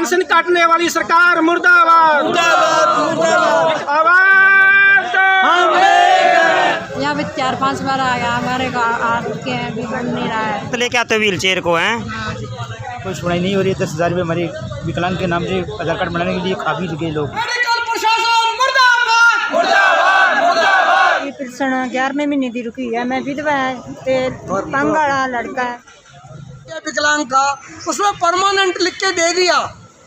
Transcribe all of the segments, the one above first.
Pension काटने वाली सरकार मुर्दाबाद मुर्दाबाद। आवाज दो। यहाँ भी 4-5 बार आया हमारे के भी बन नहीं रहा है। तो लेके आते व्हील चेयर को हैं, कोई सुनाई नहीं हो रही है। 10,000 रुपये हमारे विकलांग के नाम से आधार कार्ड बनाने के लिए खा भी गए लोग। पेंशन 11वें महीने की रुकी है। मैं विधवा है, तंग वाला लड़का है विकलांग का, उसमें परमानेंट लिख के दे दिया।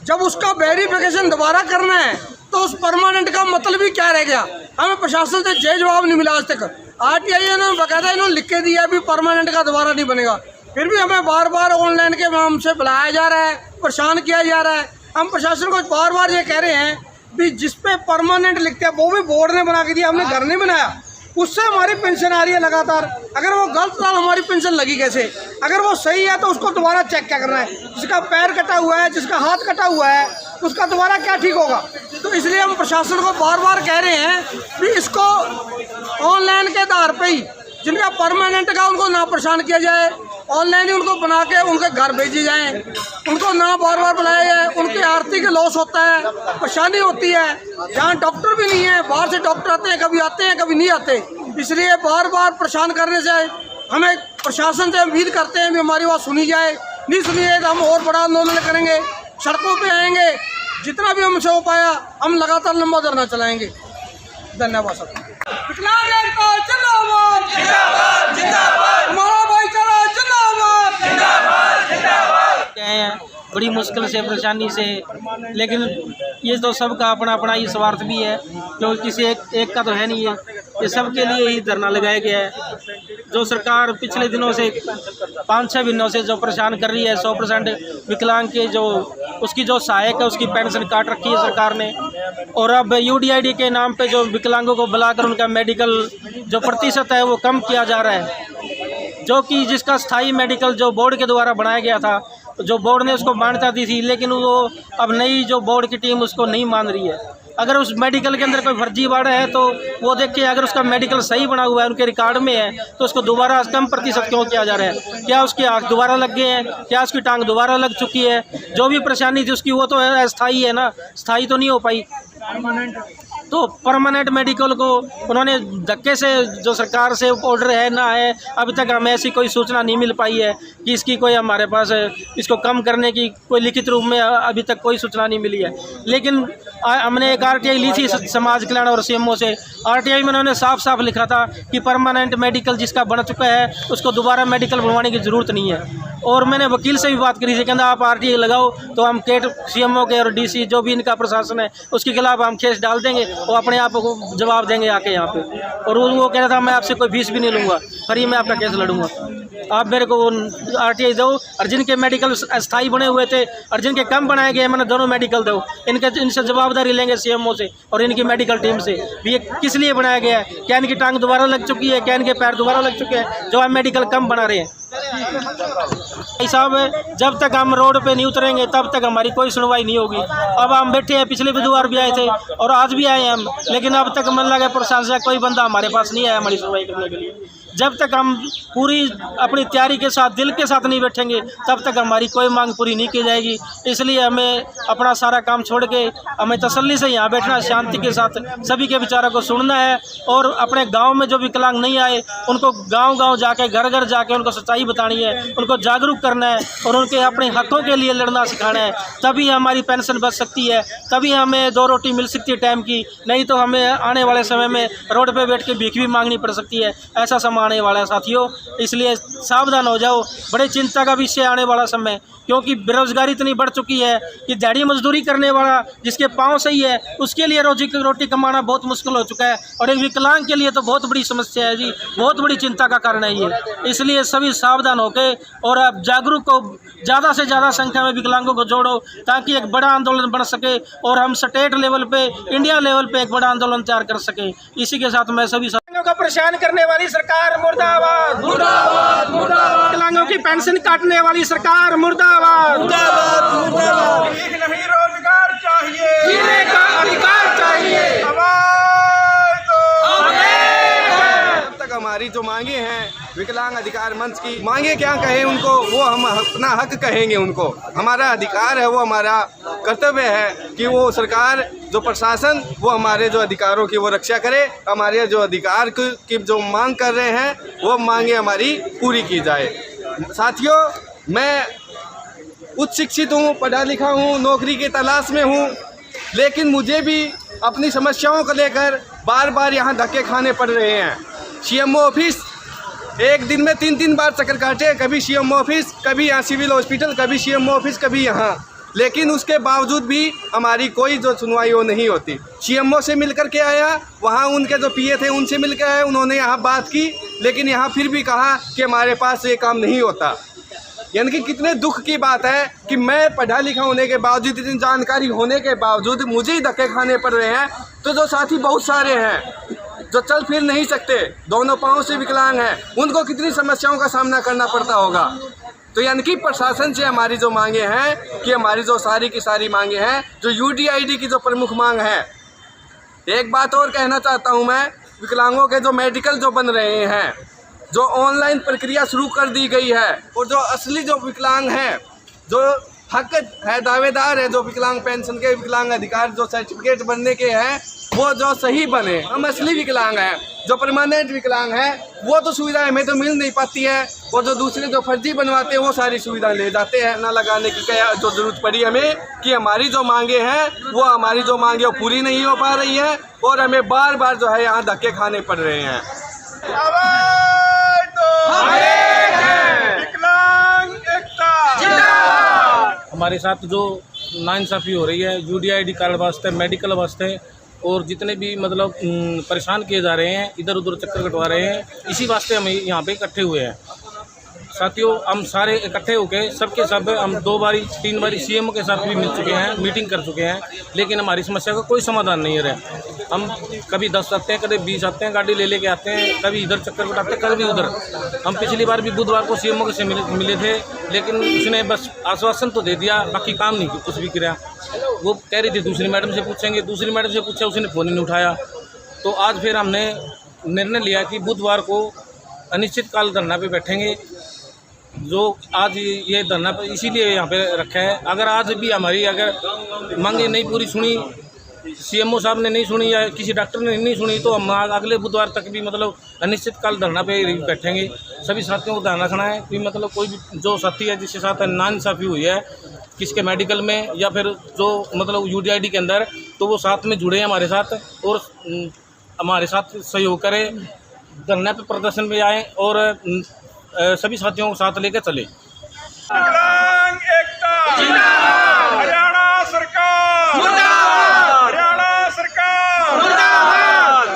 जब उसका वेरिफिकेशन दोबारा करना है तो उस परमानेंट का मतलब ही क्या रह गया? हमें प्रशासन से जवाब नहीं मिला आज तक। RTI ने बकायदा इन्होंने लिख के दिया भी परमानेंट का दोबारा नहीं बनेगा, फिर भी हमें बार बार ऑनलाइन के नाम से बुलाया जा रहा है, परेशान किया जा रहा है। हम प्रशासन को बार बार ये कह रहे हैं भी जिस पे परमानेंट लिखते हैं वो भी बोर्ड ने बना के दिया, हमने घर नहीं बनाया। उससे हमारी पेंशन आ रही है लगातार। अगर वो गलत था हमारी पेंशन लगी कैसे? अगर वो सही है तो उसको दोबारा चेक क्या करना है? जिसका पैर कटा हुआ है, जिसका हाथ कटा हुआ है, उसका दोबारा क्या ठीक होगा? तो इसलिए हम प्रशासन को बार बार कह रहे हैं कि इसको ऑनलाइन के आधार पर ही जिनका परमानेंट का उनको ना परेशान किया जाए, ऑनलाइन ही उनको बना के उनके घर भेजी जाए, उनको ना बार बार बुलाया जाए। उनके आर्थिक लॉस होता है, परेशानी होती है। यहाँ डॉक्टर भी नहीं है, बाहर से डॉक्टर आते हैं कभी नहीं आते। इसलिए बार बार परेशान करने से हमें प्रशासन से उम्मीद करते हैं कि हमारी बात सुनी जाए। नहीं सुनी है तो हम और बड़ा आंदोलन करेंगे, सड़कों पर आएंगे। जितना भी हमसे हो पाया हम लगातार लंबा धरना चलाएंगे। धन्यवाद सब। बड़ी मुश्किल से, परेशानी से, लेकिन ये तो सबका अपना अपना ही स्वार्थ भी है, क्योंकि किसी एक का तो है नहीं है। ये सबके लिए ही धरना लगाया गया है। जो सरकार पिछले दिनों से 5-6 महीनों से जो परेशान कर रही है, 100% विकलांग के जो उसकी जो सहायक है उसकी पेंशन काट रखी है सरकार ने। और अब UDID के नाम पे जो विकलांगों को बुलाकर उनका मेडिकल जो प्रतिशत है वो कम किया जा रहा है, जो कि जिसका स्थायी मेडिकल जो बोर्ड के द्वारा बनाया गया था, जो बोर्ड ने उसको मान्यता दी थी, लेकिन वो अब नई जो बोर्ड की टीम उसको नहीं मान रही है। अगर उस मेडिकल के अंदर कोई फर्जीवाड़ा है तो वो देखिए, अगर उसका मेडिकल सही बना हुआ है, उनके रिकॉर्ड में है, तो उसको दोबारा कम प्रतिशत क्यों किया जा रहा है? क्या उसकी आँख दोबारा लग गए हैं? क्या उसकी टांग दोबारा लग चुकी है? जो भी परेशानी थी उसकी वो तो अस्थायी है ना, स्थायी तो नहीं हो पाई। तो परमानेंट मेडिकल को उन्होंने धक्के से, जो सरकार से ऑर्डर है ना है, अभी तक हमें ऐसी कोई सूचना नहीं मिल पाई है कि इसकी कोई हमारे पास इसको कम करने की कोई लिखित रूप में अभी तक कोई सूचना नहीं मिली है। लेकिन हमने एक RTI ली थी समाज कल्याण और CMO से। RTI में उन्होंने साफ साफ लिखा था कि परमानेंट मेडिकल जिसका बन चुका है उसको दोबारा मेडिकल बनवाने की ज़रूरत नहीं है। और मैंने वकील से भी बात करी थी, कहना आप RTI लगाओ तो हम केट CMO के और DC जो भी इनका प्रशासन है उसके खिलाफ हम केस डाल देंगे, वो अपने आप को जवाब देंगे आके यहाँ पे। और वो कह रहा था मैं आपसे कोई फीस भी नहीं लूँगा, फ्री में आपका केस लड़ूंगा। आप मेरे को RTI दो, और जिनके मेडिकल अस्थायी बने हुए थे और जिनके कम बनाए गए, मैंने दोनों मेडिकल दो। इनसे जवाबदारी लेंगे CMO से और इनकी मेडिकल टीम से भी ये किस लिए बनाया गया है। क्या इनकी टांग दोबारा लग चुकी है? क्या इनके पैर दोबारा लग चुके हैं जो हम मेडिकल कम बना रहे हैं? साहब, जब तक हम रोड पे नहीं उतरेंगे तब तक हमारी कोई सुनवाई नहीं होगी। अब हम बैठे हैं, पिछले बुधवार भी आए थे और आज भी आए हैं हम, लेकिन अब तक मन लगा प्रशासन कोई बंदा हमारे पास नहीं आया हमारी सुनवाई करने के लिए। जब तक हम पूरी अपनी तैयारी के साथ, दिल के साथ नहीं बैठेंगे तब तक हमारी कोई मांग पूरी नहीं की जाएगी। इसलिए हमें अपना सारा काम छोड़ के हमें तसल्ली से यहाँ बैठना, शांति के साथ सभी के विचारों को सुनना है। और अपने गांव में जो विकलांग नहीं आए उनको गांव-गांव जाके, घर-घर जाके उनको सच्चाई बतानी है, उनको जागरूक करना है और उनके अपने हकों के लिए लड़ना सिखाना है। तभी हमारी पेंशन बच सकती है, तभी हमें 2 रोटी मिल सकती है टाइम की। नहीं तो हमें आने वाले समय में रोड पे बैठ के भीख भी मांगनी पड़ सकती है। ऐसा समय आने वाला है साथियों, इसलिए सावधान हो जाओ। बड़े चिंता का विषय आने वाला समय, क्योंकि बेरोजगारी इतनी बढ़ चुकी है कि दिहाड़ी मजदूरी करने वाला जिसके पाँव सही है उसके लिए रोटी कमाना बहुत मुश्किल हो चुका है। और एक विकलांग के लिए तो बहुत बड़ी समस्या है जी, बहुत बड़ी चिंता का कारण है ये। इसलिए सभी सावधान होकर और अब जागरूक को ज़्यादा से ज़्यादा संख्या में विकलांगों को जोड़ो, ताकि एक बड़ा आंदोलन बन सके और हम स्टेट लेवल पे, इंडिया लेवल पे एक बड़ा आंदोलन तैयार कर सके। इसी के साथ मैं सभी को परेशान करने वाली सरकार मुर्दाबाद मुर्दाबाद मुर्दाबाद। विकलांगों की पेंशन काटने वाली सरकार मुर्दाबाद मुर्दाबाद मुर्दाबाद। नहीं रोजगार चाहिए, जीने का अधिकार चाहिए। आवाज दो। तब तक हमारी हमारी जो मांगे हैं विकलांग अधिकार मंच की, मांगे क्या कहें उनको, वो हम अपना हक कहेंगे उनको। हमारा अधिकार है, वो हमारा कर्तव्य है कि वो सरकार जो प्रशासन वो हमारे जो अधिकारों की वो रक्षा करे, हमारे जो अधिकार की जो मांग कर रहे हैं वो मांगे हमारी पूरी की जाए। साथियों, मैं उच्च शिक्षित हूँ, पढ़ा लिखा हूँ, नौकरी की तलाश में हूँ, लेकिन मुझे भी अपनी समस्याओं को लेकर बार बार यहाँ धक्के खाने पड़ रहे हैं। सीएमओ ऑफिस एक दिन में 3 बार चक्कर काटे, कभी सीएमओ ऑफिस, कभी यहाँ सिविल हॉस्पिटल, कभी सीएमओ ऑफिस, कभी यहाँ, लेकिन उसके बावजूद भी हमारी कोई जो सुनवाई वो नहीं होती। सीएमओ से मिल कर के आया, वहाँ उनके जो पीए थे उनसे मिल के आया, उन्होंने यहाँ बात की, लेकिन यहाँ फिर भी कहा कि हमारे पास ये काम नहीं होता। यानी कि कितने दुख की बात है कि मैं पढ़ा लिखा होने के बावजूद, इतनी जानकारी होने के बावजूद मुझे ही धक्के खाने पड़ रहे हैं। तो जो साथी बहुत सारे हैं जो चल फिर नहीं सकते, दोनों पाँव से विकलांग हैं, उनको कितनी समस्याओं का सामना करना पड़ता होगा। तो यानी कि प्रशासन से हमारी जो मांगे हैं कि हमारी जो सारी की सारी मांगे हैं, जो यूडीआईडी की जो प्रमुख मांग है। एक बात और कहना चाहता हूँ मैं, विकलांगों के जो मेडिकल जो बन रहे हैं, जो ऑनलाइन प्रक्रिया शुरू कर दी गई है, और जो असली जो विकलांग हैं, जो हक है, दावेदार है, जो विकलांग पेंशन के, विकलांग अधिकार जो सर्टिफिकेट बनने के हैं, वो जो सही बने। हम असली विकलांग हैं, जो परमानेंट विकलांग हैं, वो तो सुविधाएं हमें तो मिल नहीं पाती है, और जो दूसरे जो फर्जी बनवाते हैं वो सारी सुविधाएं ले जाते हैं। ना लगाने की क्या जो जरूरत पड़ी हमें कि हमारी जो मांगे हैं वो हमारी जो मांगे वो पूरी नहीं हो पा रही है, और हमें बार बार जो है यहाँ धक्के खाने पड़ रहे हैं। हमारे साथ जो नाइंसाफ़ी हो रही है यूडीआईडी कार्ड वास्ते, मेडिकल वास्ते, और जितने भी मतलब परेशान किए जा रहे हैं, इधर उधर चक्कर कटवा रहे हैं, इसी वास्ते हम यहाँ पे इकट्ठे हुए हैं। साथियों, हम सारे इकट्ठे होकर सबके सब हम 2-3 बारी सीएम के साथ भी मिल चुके हैं, मीटिंग कर चुके हैं, लेकिन हमारी समस्या का कोई समाधान नहीं है। हम कभी 10 आते हैं, कभी 20 आते हैं, गाड़ी ले लेके आते हैं, कभी इधर चक्कर कटाते हैं, कभी उधर। हम पिछली बार भी बुधवार को सीएमओ से मिले थे, लेकिन उसने बस आश्वासन तो दे दिया, बाकी काम नहीं कुछ भी किया। वो कह रही थी दूसरी मैडम से पूछेंगे, दूसरी मैडम से पूछा, उसने फ़ोन ही नहीं उठाया। तो आज फिर हमने निर्णय लिया कि बुधवार को अनिश्चितकाल धरना पे बैठेंगे। जो आज ये धरना इसीलिए यहाँ पे रखा है, अगर आज भी हमारी अगर मांगे नहीं पूरी सुनी, सीएमओ साहब ने नहीं सुनी या किसी डॉक्टर ने नहीं सुनी, तो हम अगले बुधवार तक भी मतलब अनिश्चितकाल धरना पे बैठेंगे। सभी साथियों को ध्यान रखना है कि मतलब कोई भी जो साथी है जिसके साथ नाइंसाफ़ी हुई है, किसके मेडिकल में या फिर जो मतलब यूडीआईडी के अंदर, तो वो साथ में जुड़े हमारे साथ और हमारे साथ सहयोग करें, धरना पे प्रदर्शन में आएँ और सभी साथियों को साथ लेकर चले। विकलांग एकता जिंदाबाद, हरियाणा सरकार मुर्दाबाद, हरियाणा सरकार मुर्दाबाद,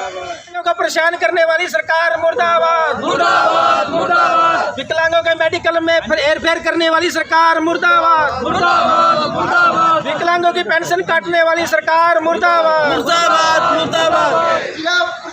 को परेशान करने वाली सरकार मुर्दाबाद, मुर्दाबाद, मुर्दाबाद, विकलांगों के मेडिकल में हेरफेर करने वाली सरकार मुर्दाबाद, मुर्दाबाद, मुर्दाबाद, विकलांगों की पेंशन काटने वाली सरकार मुर्दाबाद, मुर्दाबाद, मुर्दाबाद।